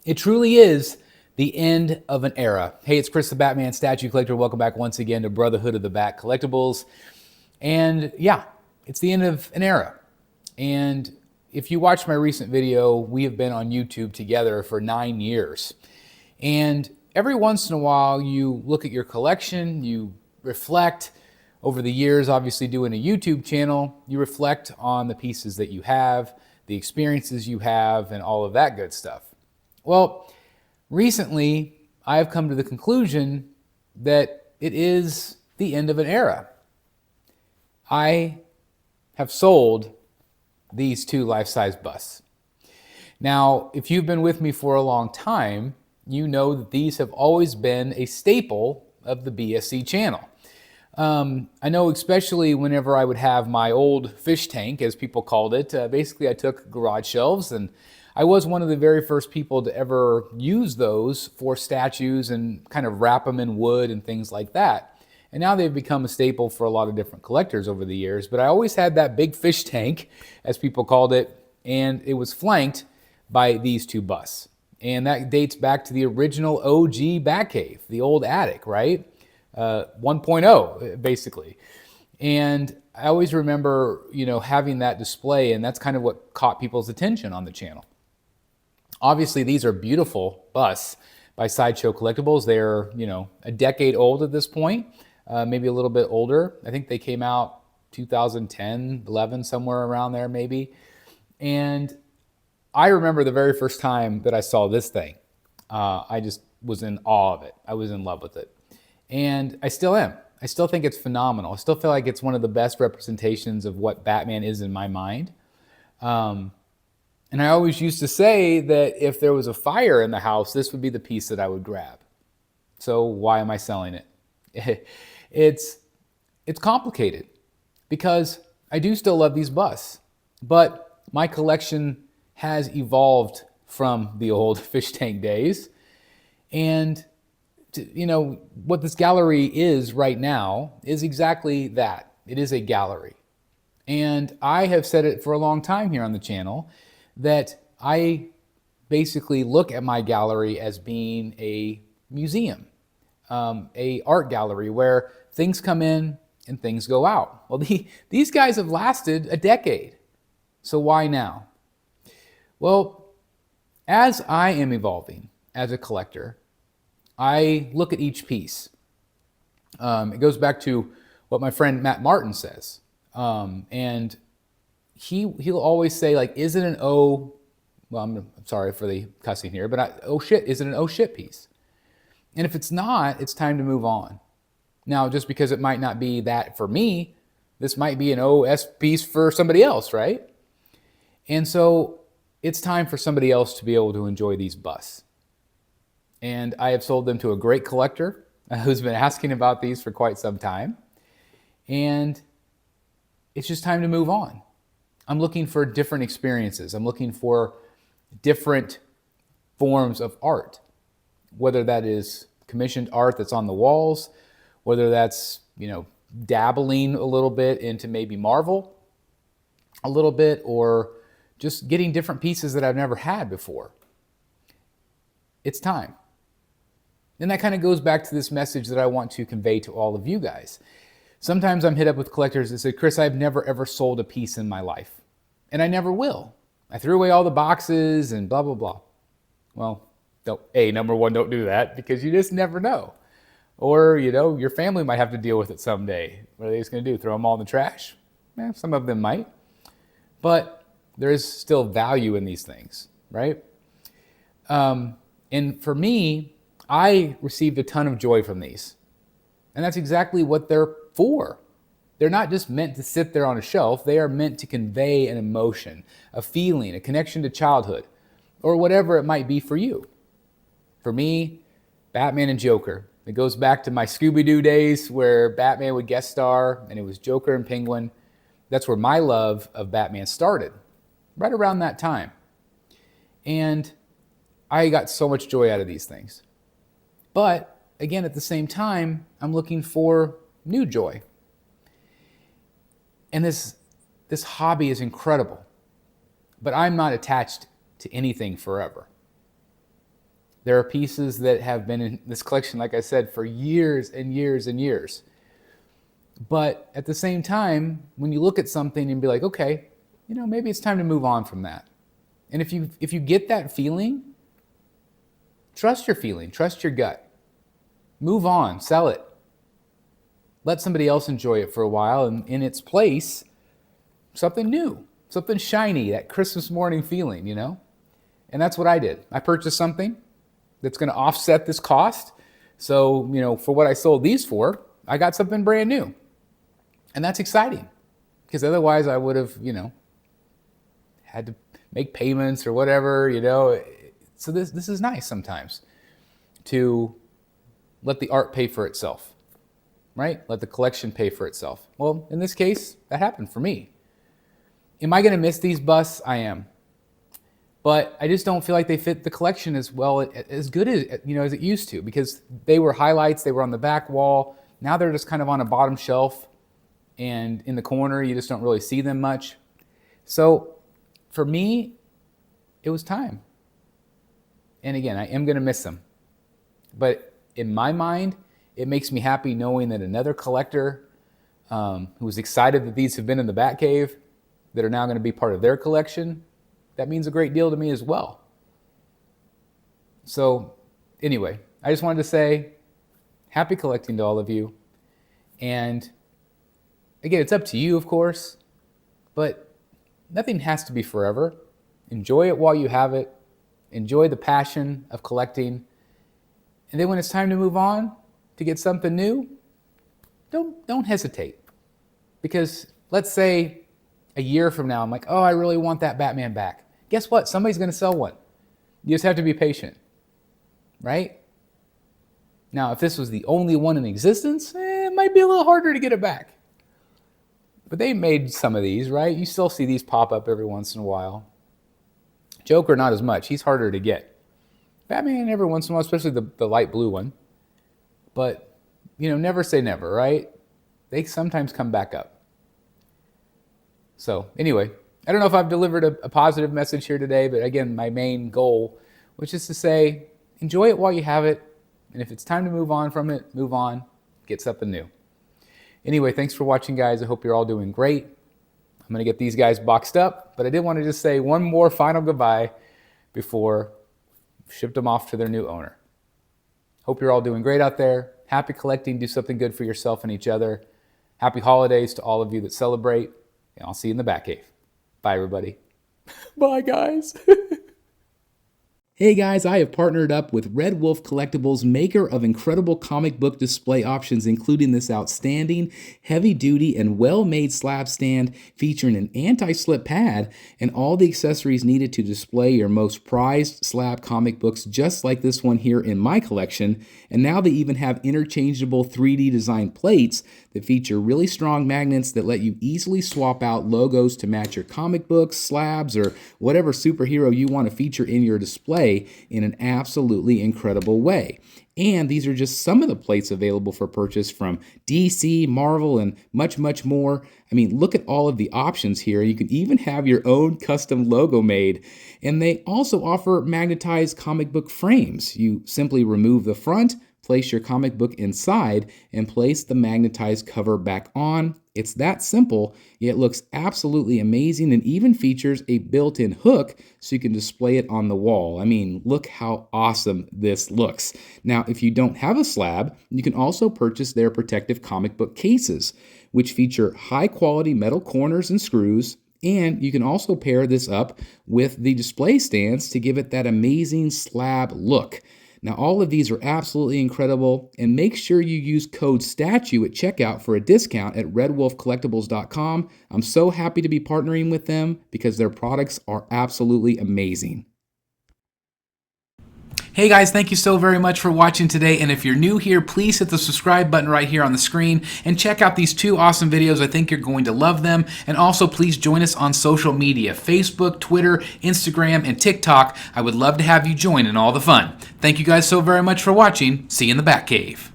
It truly is the end of an era. Hey, it's Chris the Batman Statue Collector. Welcome back once again to Brotherhood of the Bat Collectibles. And yeah, it's the end of an era. And if you watch my recent video, we have been on YouTube together for 9 years. And every once in a while, you look at your collection, you reflect. Over the years, obviously doing a YouTube channel, you reflect on the pieces that you have, the experiences you have, and all of that good stuff. Well, recently, I have come to the conclusion that it is the end of an era. I have sold these two life-size busts. Now, if you've been with me for a long time, you know that these have always been a staple of the BSC channel. I know especially whenever I would have my old fish tank, as people called it, basically I took garage shelves, and I was one of the very first people to ever use those for statues and kind of wrap them in wood and things like that. And now they've become a staple for a lot of different collectors over the years, but I always had that big fish tank, as people called it, and it was flanked by these two busts. And that dates back to the original OG Batcave, the old attic, right? 1.0 basically. And I always remember, having that display, and that's kind of what caught people's attention on the channel. Obviously, these are beautiful busts by Sideshow Collectibles. They're, a decade old at this point, maybe a little bit older. I think they came out 2010, 11, somewhere around there maybe. And I remember the very first time that I saw this thing. I just was in awe of it. I was in love with it. And I still am. I still think it's phenomenal. I still feel like it's one of the best representations of what Batman is in my mind. And I always used to say that if there was a fire in the house, this would be the piece that I would grab. So why am I selling it? It's complicated because I do still love these busts, but my collection has evolved from the old fish tank days. And what this gallery is right now is exactly that. It is a gallery. And I have said it for a long time here on the channel that I basically look at my gallery as being a museum, a art gallery where things come in and things go out. Well, these guys have lasted a decade. So why now? Well, as I am evolving as a collector, I look at each piece. It goes back to what my friend Matt Martin says. And he'll always say, like, is it an oh, well, I'm sorry for the cussing here, but oh shit, is it an oh shit piece? And if it's not, it's time to move on. Now, just because it might not be that for me, this might be an OS piece for somebody else, right? And so it's time for somebody else to be able to enjoy these busts. And I have sold them to a great collector who's been asking about these for quite some time. And it's just time to move on. I'm looking for different experiences. I'm looking for different forms of art, whether that is commissioned art that's on the walls, whether that's, dabbling a little bit into maybe Marvel a little bit, or just getting different pieces that I've never had before. It's time. And that kind of goes back to this message that I want to convey to all of you guys. Sometimes I'm hit up with collectors that say, Chris, I've never ever sold a piece in my life. And I never will. I threw away all the boxes and blah, blah, blah. Well, number one, don't do that because you just never know. Or, your family might have to deal with it someday. What are they just going to do? Throw them all in the trash? Some of them might. But there is still value in these things, right? And for me, I received a ton of joy from these. And that's exactly what they're for. They're not just meant to sit there on a shelf. They are meant to convey an emotion, a feeling, a connection to childhood, or whatever it might be for you. For me, Batman and Joker. It goes back to my Scooby-Doo days where Batman would guest star and it was Joker and Penguin. That's where my love of Batman started, right around that time. And I got so much joy out of these things. But again, at the same time, I'm looking for new joy. And this hobby is incredible. But I'm not attached to anything forever. There are pieces that have been in this collection, like I said, for years and years and years. But at the same time, when you look at something and be like, okay, you know, maybe it's time to move on from that. And if you get that feeling, trust your feeling, trust your gut. Move on, sell it. Let somebody else enjoy it for a while, and in its place, something new, something shiny, that Christmas morning feeling, you know? And that's what I did. I purchased something that's going to offset this cost. So, you know, for what I sold these for, I got something brand new. And that's exciting, because otherwise I would have, you know, had to make payments or whatever, you know. So this is nice sometimes to let the art pay for itself, right? Let the collection pay for itself. Well, in this case, that happened for me. Am I going to miss these busts? I am. But I just don't feel like they fit the collection as well, as good as, you know, as it used to, because they were highlights, they were on the back wall. Now they're just kind of on a bottom shelf, and in the corner, you just don't really see them much. So for me, it was time. And again, I am going to miss them. But in my mind, it makes me happy knowing that another collector who was excited that these have been in the Batcave, that are now going to be part of their collection, that means a great deal to me as well. So anyway, I just wanted to say happy collecting to all of you. And again, it's up to you, of course, but nothing has to be forever. Enjoy it while you have it. Enjoy the passion of collecting. And then when it's time to move on to get something new, don't hesitate. Because let's say a year from now, I'm like, oh, I really want that Batman back. Guess what? Somebody's going to sell one. You just have to be patient, right? Now, if this was the only one in existence, it might be a little harder to get it back. But they made some of these, right? You still see these pop up every once in a while. Joker, not as much. He's harder to get. Batman, every once in a while, especially the light blue one. But, you know, never say never, right? They sometimes come back up. So, anyway, I don't know if I've delivered a positive message here today, but again, my main goal was just to say, enjoy it while you have it. And if it's time to move on from it, move on, get something new. Anyway, thanks for watching, guys. I hope you're all doing great. I'm going to get these guys boxed up, but I did want to just say one more final goodbye before I shipped them off to their new owner. Hope you're all doing great out there. Happy collecting. Do something good for yourself and each other. Happy holidays to all of you that celebrate, and I'll see you in the Batcave. Bye, everybody. Bye, guys. Hey guys, I have partnered up with Redwolf Collectibles, maker of incredible comic book display options, including this outstanding, heavy-duty, and well-made slab stand featuring an anti-slip pad and all the accessories needed to display your most prized slab comic books, just like this one here in my collection. And now they even have interchangeable 3D design plates that feature really strong magnets that let you easily swap out logos to match your comic books, slabs, or whatever superhero you want to feature in your display in an absolutely incredible way. And these are just some of the plates available for purchase from DC, Marvel, and much, much more. I mean, look at all of the options here. You can even have your own custom logo made. And they also offer magnetized comic book frames. You simply remove the front, place your comic book inside, and place the magnetized cover back on. It's that simple, yet looks absolutely amazing, and even features a built-in hook so you can display it on the wall. I mean, look how awesome this looks. Now, if you don't have a slab, you can also purchase their protective comic book cases, which feature high-quality metal corners and screws. And you can also pair this up with the display stands to give it that amazing slab look. Now, all of these are absolutely incredible, and make sure you use code STATUE at checkout for a discount at redwolfcollectibles.com. I'm so happy to be partnering with them because their products are absolutely amazing. Hey guys, thank you so very much for watching today, and if you're new here, please hit the subscribe button right here on the screen and check out these two awesome videos. I think you're going to love them. And also please join us on social media, Facebook, Twitter, Instagram, and TikTok. I would love to have you join in all the fun. Thank you guys so very much for watching. See you in the Batcave.